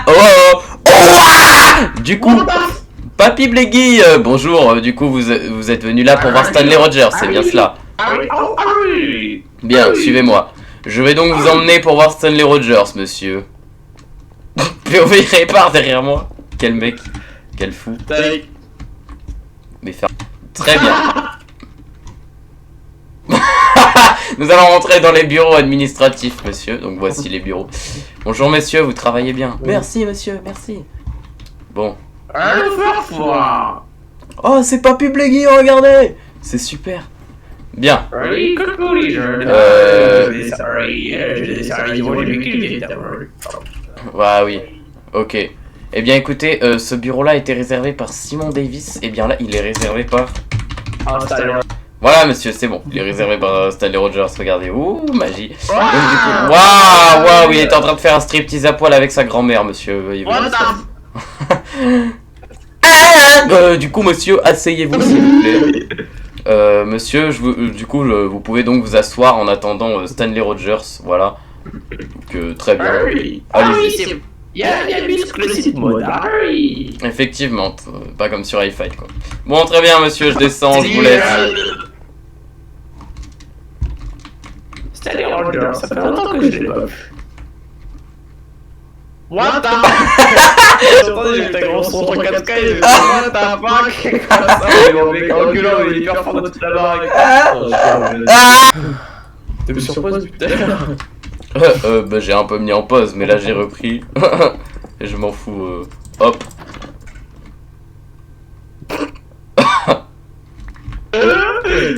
Oh, du coup, Papy Bleggy, bonjour. Du coup, vous êtes venu là pour voir Stanley Rogers, c'est bien cela? Bien, suivez-moi. Je vais donc vous emmener pour voir Stanley Rogers, monsieur. POV répare derrière moi. Quel mec, quel fou. Mais faire... Très bien. Nous allons rentrer dans les bureaux administratifs, monsieur. Donc voici les bureaux. Bonjour, monsieur, vous travaillez bien. Merci, monsieur, merci. Bon. Oh, c'est Papy Bleggy, regardez. C'est super. Bien. Ah oui. Ok. Eh bien, écoutez, ce bureau-là était réservé par Simon Davis. Eh bien là, il est réservé par... Voilà, monsieur, c'est bon. Il est réservé par Stanley Rogers. Regardez. Ouh, magie. Donc, du coup... Waouh, il est en train de faire un striptease à poil avec sa grand-mère, monsieur. Veuillez voir ça. Du coup, monsieur, asseyez-vous, s'il vous plaît. Monsieur, du coup, vous pouvez donc vous asseoir en attendant Stanley Rogers. Voilà. Donc, très bien. Allez-y. Effectivement, pas comme sur iFight, quoi. Bon, très bien, monsieur, je descends, je vous laisse. Stanley Rogers, ça fait longtemps que je l'ai pas vu. What the fuck? Attendez, j'ai ta grosse son 4K et j'ai what the fuck? Ils m'ont fait enculant, mais il est hyper fort de toute la baraque. T'es mis sur pause, putain. Bah, j'ai un peu mis en pause, mais là j'ai repris. Et je m'en fous. Hop.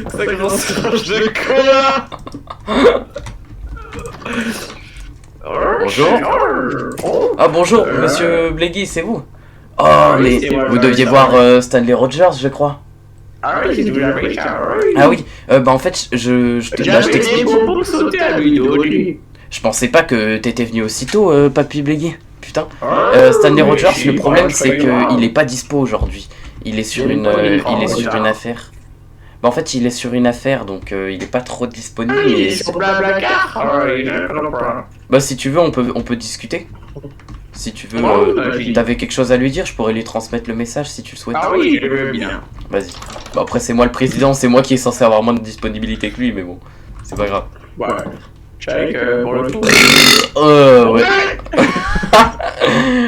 Ça commence à changer de cola. Bonjour. Ah bonjour, monsieur Bleggy, c'est vous? Oh, mais vous deviez voir Stanley Rogers, je crois. Ah oui, bah en fait, je t'explique. Je pensais pas que t'étais venu aussitôt, Papy Bleggy. Putain. Stanley Rogers, le problème c'est qu'il est pas dispo aujourd'hui. Il est sur une affaire. Bah en fait, il est sur une affaire, donc il est pas trop disponible. Il est sur Blablacar. Bah si tu veux, on peut discuter. Si tu veux, t'avais quelque chose à lui dire, je pourrais lui transmettre le message si tu le souhaites. Ah oui, je veux bien. Vas-y. Bah après, c'est moi le président, c'est moi qui est censé avoir moins de disponibilité que lui, mais bon, c'est pas grave. Ouais. Check pour le tour. Ouais.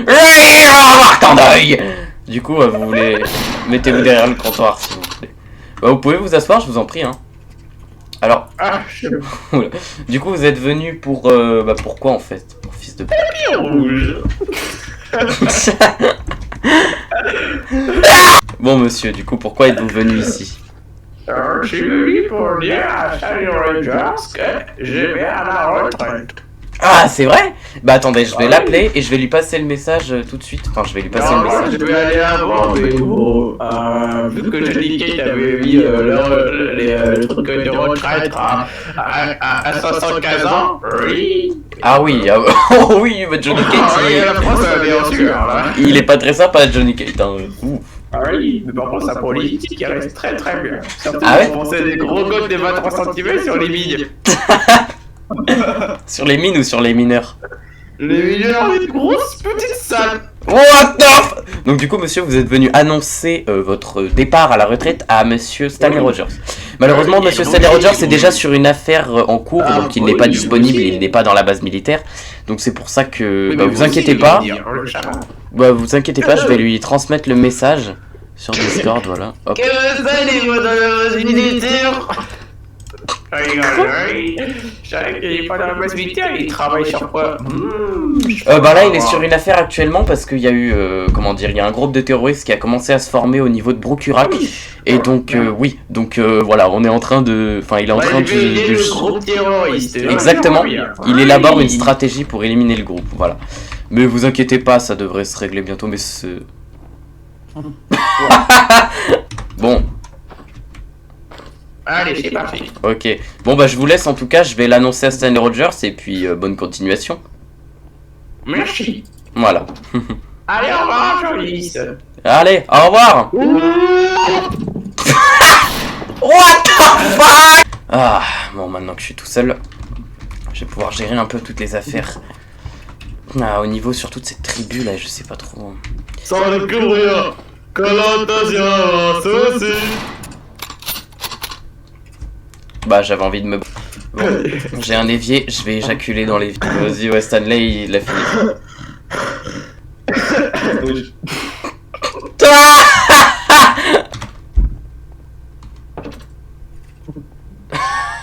Avoir tant d'œil. Du coup, vous voulez... Mettez-vous derrière le comptoir, s'il vous plaît. Bah vous pouvez vous asseoir, je vous en prie, hein. Alors... Du coup, vous êtes venu pour... bah pourquoi, en fait? Mon fils de... Papy rouge. Bon, monsieur, du coup, pourquoi êtes-vous venu ici? Je suis venu pour dire à Stanley Rogers que je vais à la retraite. Ah, c'est vrai? Bah attendez, je vais l'appeler et je vais lui passer le message tout de suite. Enfin, je vais lui passer le message. Je vais aller avant, mais bon, vu que Johnny Cage avait mis le truc de retraite à 515 ans, oui. Ah oui, oh oui, bah Johnny Cage, il est pas très sympa, Johnny Cage. Hein. Ouf. Ah oui, mais par contre sa politique elle reste très très bien. Surtout ah ouais, on pensait des gros gosses de 23 cm sur les mines. Sur les mines ou sur les mineurs? Les mineurs, les grosses petites salles. What the f... Donc du coup, monsieur, vous êtes venu annoncer votre départ à la retraite à monsieur Stanley Rogers. Malheureusement, monsieur Stanley Rogers est déjà sur une affaire en cours, donc il n'est pas disponible, il n'est pas dans la base militaire. Donc c'est pour ça que... Bah, vous inquiétez pas. Bah, vous inquiétez pas, je vais lui transmettre le message sur Discord, voilà. Hop. Que allez-vous dans la base militaire? Je savais qu'il n'est pas dans la base militaire, il travaille sur quoi? Bah là, il est sur une affaire actuellement parce qu'il y a eu, comment dire, il y a un groupe de terroristes qui a commencé à se former au niveau de Brookurac. Et donc, oui, donc voilà, on est en train de... Enfin, il est en train de... groupe terroriste. Exactement, il élabore une stratégie pour éliminer le groupe, voilà. Mais vous inquiétez pas, ça devrait se régler bientôt, mais c'est... Bon. Allez, c'est parti. Ok. Bon, bah, je vous laisse en tout cas. Je vais l'annoncer à Stanley Rogers et puis bonne continuation. Merci. Voilà. Allez, au revoir, Jolis. Allez, au revoir. What the fuck? Ah, bon, maintenant que je suis tout seul, je vais pouvoir gérer un peu toutes les affaires. Ah, au niveau surtout de cette tribu là, je sais pas trop. Sans le courir, que l'attention aussi. Bah, j'avais envie de me... Bon, j'ai un évier, je vais éjaculer dans l'évier. Vas-y, ouais, Stanley, il a fini.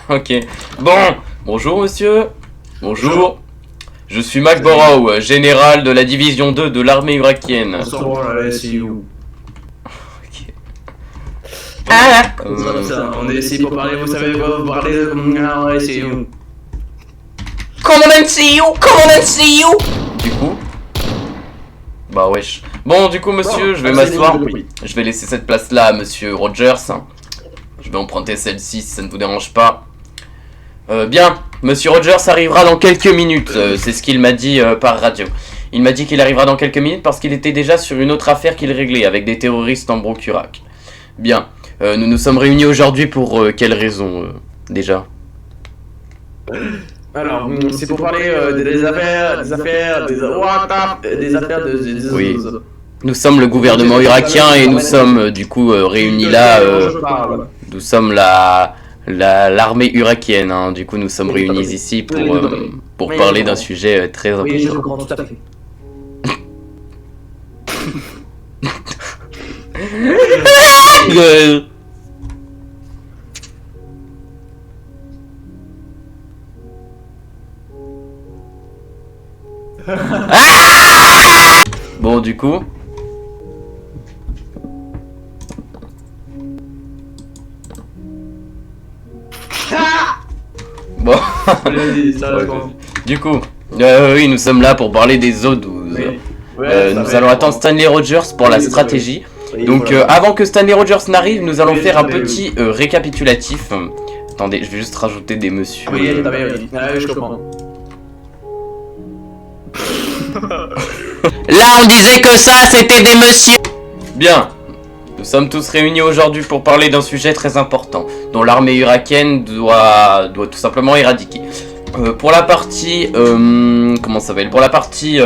Ok. Bon, bonjour monsieur. Bonjour. Je suis McBorough, général de la division 2 de l'armée irakienne. Ah on est ici pour parler, vous savez quoi, vous parlez de... c'est où? Come on and see you, come on and see you. Du coup... Bah wesh. Bon, du coup monsieur, je vais m'asseoir. Je vais laisser cette place là à monsieur Rogers. Je vais emprunter celle-ci si ça ne vous dérange pas. Bien, monsieur Rogers arrivera dans quelques minutes. C'est ce qu'il m'a dit par radio. Il m'a dit qu'il arrivera dans quelques minutes parce qu'il était déjà sur une autre affaire qu'il réglait avec des terroristes en Brokurac. Bien. Nous nous sommes réunis aujourd'hui pour quelle raison déjà? Alors, c'est pour parler des affaires de... Oui. Nous sommes le gouvernement irakien et nous sommes du coup réunis là. Nous sommes l'armée irakienne. Hein. Du coup, nous sommes réunis ici pour parler d'un sujet très important. Oui, je comprends tout à fait. Bon, du coup... Bon. Du coup, oui, nous sommes là pour parler des O12. Nous allons attendre Stanley Rogers pour la stratégie. Donc, avant que Stanley Rogers n'arrive, nous allons faire un petit récapitulatif. Attendez, je vais juste rajouter des monsieur. Oui, je comprends. Là, on disait que ça, c'était des messieurs. Bien. Nous sommes tous réunis aujourd'hui pour parler d'un sujet très important, dont l'armée irakienne doit tout simplement éradiquer. Pour la partie... comment ça s'appelle? Pour la partie...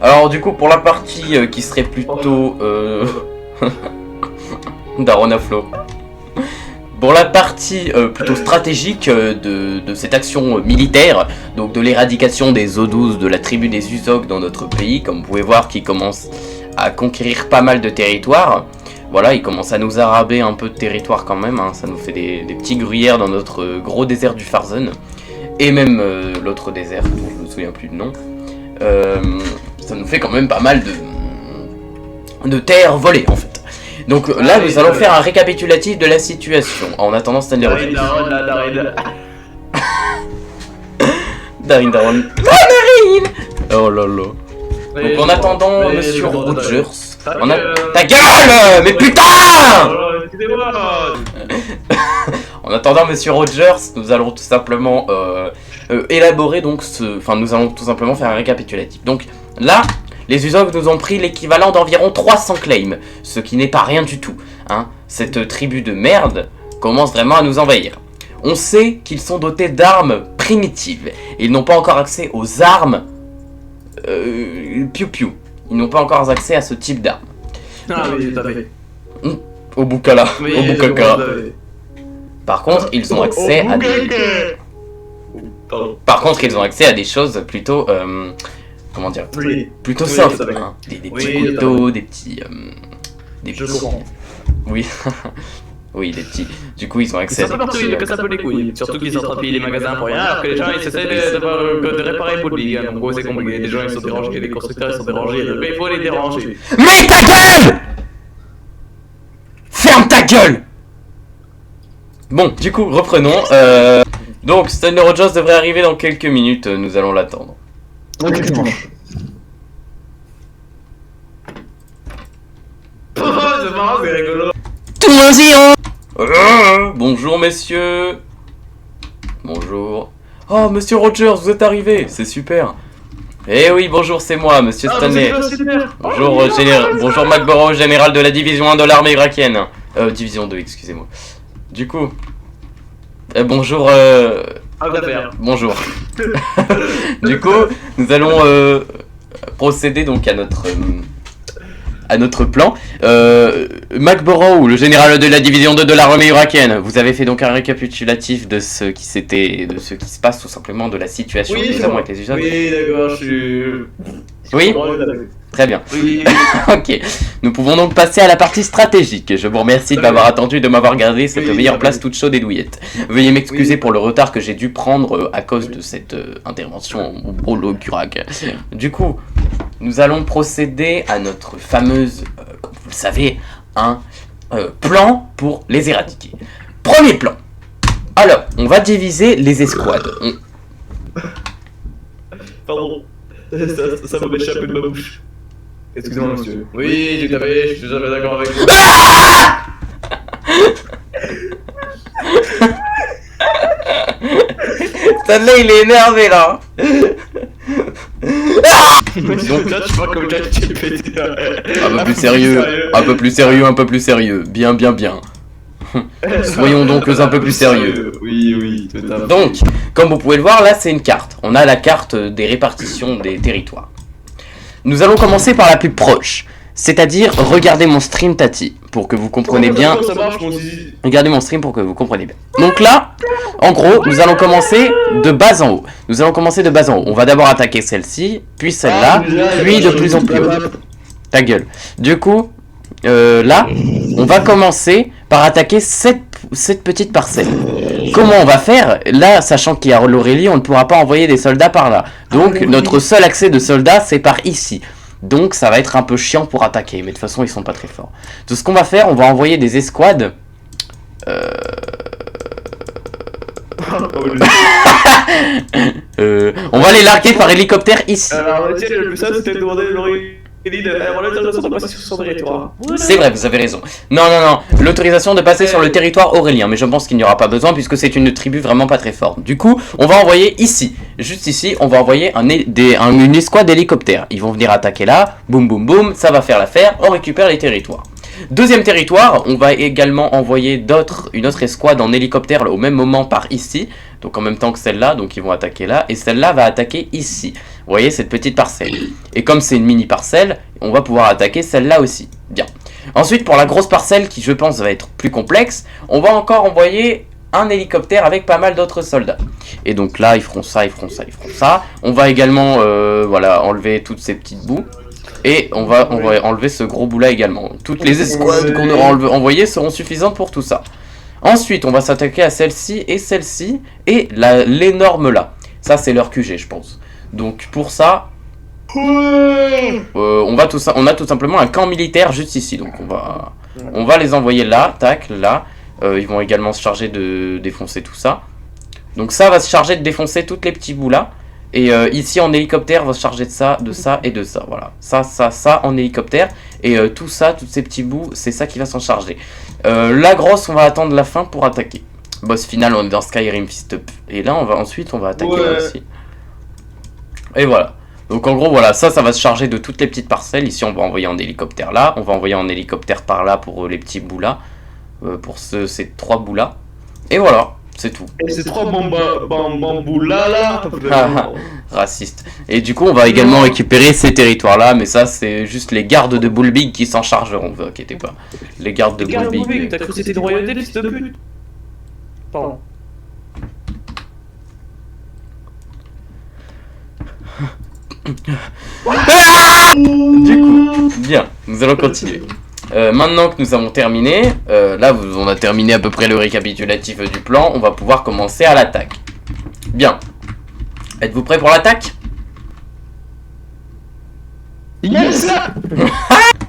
Alors du coup, pour la partie qui serait plutôt... Daronaflo. Pour la partie plutôt stratégique de cette action militaire, donc de l'éradication des O12 de la tribu des Uzog dans notre pays, comme vous pouvez voir, qui commence à conquérir pas mal de territoires. Voilà, il commence à nous araber un peu de territoire quand même, hein. Ça nous fait des petits gruyères dans notre gros désert du Farzen, et même l'autre désert, dont je me souviens plus de nom. Ça nous fait quand même pas mal de terres volées en fait. Donc là, nous allons faire un récapitulatif de la situation, en attendant Stanley Rogers. Darin. Oh là là. Donc en attendant Monsieur Rogers, on a... Ta gueule! Mais putain! En attendant Monsieur Rogers, nous allons tout simplement élaborer donc nous allons tout simplement faire un récapitulatif. Donc là... Les Uzog nous ont pris l'équivalent d'environ 300 claims, ce qui n'est pas rien du tout. Hein. Cette tribu de merde commence vraiment à nous envahir. On sait qu'ils sont dotés d'armes primitives. Ils n'ont pas encore accès aux armes piou-piou. Ils n'ont pas encore accès à ce type d'armes. Ah oui, tout à fait. Au Bukala. Oui, au Bukaka. Par contre, ils ont accès à des... Par contre, ils ont accès à des choses plutôt... comment dire, plutôt soft, hein. Des petits couteaux, des petits... Je comprends. Oui, oui, des petits... Du coup, ils ont accès à des petits... Que ça peut les couilles, surtout qu'ils sont en train de payer les magasins pour rien, alors que les gens, ils essaient de réparer pour lui, hein. Donc c'est compliqué, les gens, ils sont dérangés, les constructeurs, ils sont dérangés, mais il faut les déranger. Mais ta gueule! Ferme ta gueule! Bon, du coup, reprenons. Donc, Stanley Rogers devrait arriver dans quelques minutes, nous allons l'attendre. Exactement. Oh, c'est marrant, c'est rigolo. Tout le monde bonjour, messieurs. Bonjour. Oh, monsieur Rogers, vous êtes arrivé, c'est super. Eh oui, bonjour, c'est moi, monsieur Stanley. Bonjour, bonjour McBorough, général de la division 1 de l'armée irakienne. Division 2, excusez-moi. Du coup, bonjour. Bonjour. Du coup, nous allons procéder donc à notre plan. McBorough, le général de la division 2 de l'armée irakienne, vous avez fait donc un récapitulatif de ce qui se passe tout simplement, de la situation que nous avons avec les usagers. Oui, d'accord, je suis... Oui, très bien. Oui. Ok, nous pouvons donc passer à la partie stratégique. Je vous remercie de m'avoir attendu, de m'avoir gardé cette meilleure place toute chaude et douillette. Veuillez m'excuser pour le retard que j'ai dû prendre à cause de cette intervention au Logurac. Du coup, nous allons procéder à notre fameuse, comme vous le savez, un plan pour les éradiquer. Premier plan. Alors, on va diviser les escouades. Pardon, ça m'a échappé de ma bouche. Excusez-moi, monsieur. Oui, tout à fait, je suis tout à fait d'accord avec vous. Stanley, il est énervé là. Donc là, tu vois comme Jack, tu pété. Un peu plus sérieux, un peu plus sérieux, un peu plus sérieux. Bien, bien, bien. Soyons donc un peu plus sérieux. Oui, tout à fait. Donc, comme vous pouvez le voir, là c'est une carte. On a la carte des répartitions des territoires. Nous allons commencer par la plus proche. C'est-à-dire, regardez mon stream Tati, pour que vous compreniez bien. Regardez mon stream pour que vous compreniez bien. Donc là, en gros, nous allons commencer de bas en haut. On va d'abord attaquer celle-ci, puis celle-là, puis de plus en plus haut. Ta gueule. Du coup, là, on va commencer par attaquer cette petite parcelle. Comment on va faire? Là, sachant qu'il y a l'Aurélie, on ne pourra pas envoyer des soldats par là. Donc, notre seul accès de soldats, c'est par ici. Donc, ça va être un peu chiant pour attaquer. Mais de toute façon, ils sont pas très forts. Tout ce qu'on va faire, on va envoyer des escouades. On va les larguer par hélicoptère ici. Alors, tiens, le plus simple, c'était de demander l'Aurélie l'autorisation de passer sur son territoire. C'est vrai, vous avez raison. Non, l'autorisation de passer sur le territoire aurélien, mais je pense qu'il n'y aura pas besoin puisque c'est une tribu vraiment pas très forte. Du coup, on va envoyer ici, juste ici, on va envoyer une escouade d'hélicoptères. Ils vont venir attaquer là, boum boum boum, ça va faire l'affaire, on récupère les territoires. Deuxième territoire, on va également envoyer une autre escouade en hélicoptère au même moment par ici, donc en même temps que celle-là, donc ils vont attaquer là, et celle-là va attaquer ici. Vous voyez cette petite parcelle. Et comme c'est une mini parcelle, on va pouvoir attaquer celle-là aussi. Bien. Ensuite, pour la grosse parcelle qui je pense va être plus complexe, on va encore envoyer un hélicoptère avec pas mal d'autres soldats. Et donc là, ils feront ça. On va également voilà, enlever toutes ces petites bouts. Et on va enlever ce gros bout là également. Toutes les escouades qu'on aura envoyées seront suffisantes pour tout ça. Ensuite, on va s'attaquer à celle-ci et l'énorme là. Ça, c'est leur QG, je pense. Donc pour ça, on a tout simplement un camp militaire juste ici. Donc on va les envoyer là, tac, là. Ils vont également se charger de défoncer tout ça. Donc ça va se charger de défoncer tous les petits bouts là. Et ici en hélicoptère, on va se charger de ça et de ça. Voilà, ça en hélicoptère. Et tout ça, tous ces petits bouts, c'est ça qui va s'en charger. La grosse, on va attendre la fin pour attaquer. Boss final, on est dans Skyrim Fist Up. Et là, ensuite, on va attaquer là aussi. Et voilà. Donc en gros, voilà, ça va se charger de toutes les petites parcelles. Ici, on va envoyer en hélicoptère là. On va envoyer en hélicoptère par là pour les petits bouts là. Pour ces 3 bouts là. Et voilà, c'est tout. Et ces 3 bambous là. Raciste. Et du coup, on va également récupérer ces territoires là. Mais ça, c'est juste les gardes de Bullbig qui s'en chargeront. Vous inquiétez pas. Les gardes de Bullbig. T'as cru que c'était une royauté, fils de pute? Pardon. Du coup, bien, nous allons continuer. Maintenant que nous avons terminé, là on a terminé à peu près le récapitulatif du plan, on va pouvoir commencer à l'attaque. Bien. Êtes-vous prêts pour l'attaque? Yes.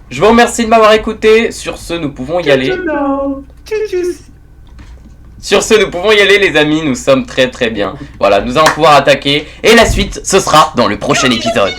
Je vous remercie de m'avoir écouté. Sur ce, nous pouvons y aller. Sur ce, nous pouvons y aller les amis, nous sommes très très bien. Voilà, nous allons pouvoir attaquer. Et la suite, ce sera dans le prochain épisode.